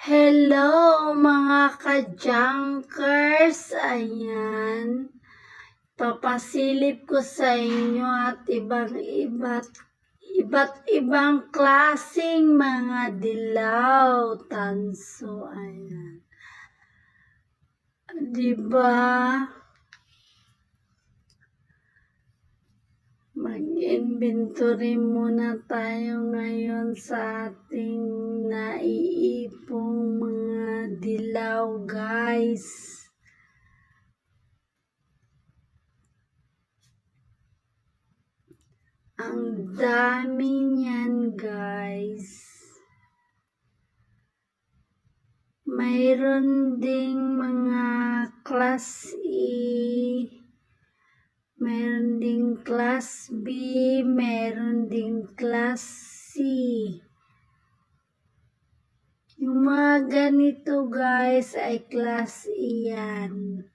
Hello mga ka-junkers! Ayan, papasilip ko sa inyo at iba't ibang klaseng mga dilaw, tanso. Ayan. Diba? Mag-inventory muna tayo ngayon sa ating naiipong mga dilaw, guys. Ang dami niyan, guys. Mayroon ding mga class E, meron ding class B, meron ding class C. Yung mga ganito guys ay class E yan.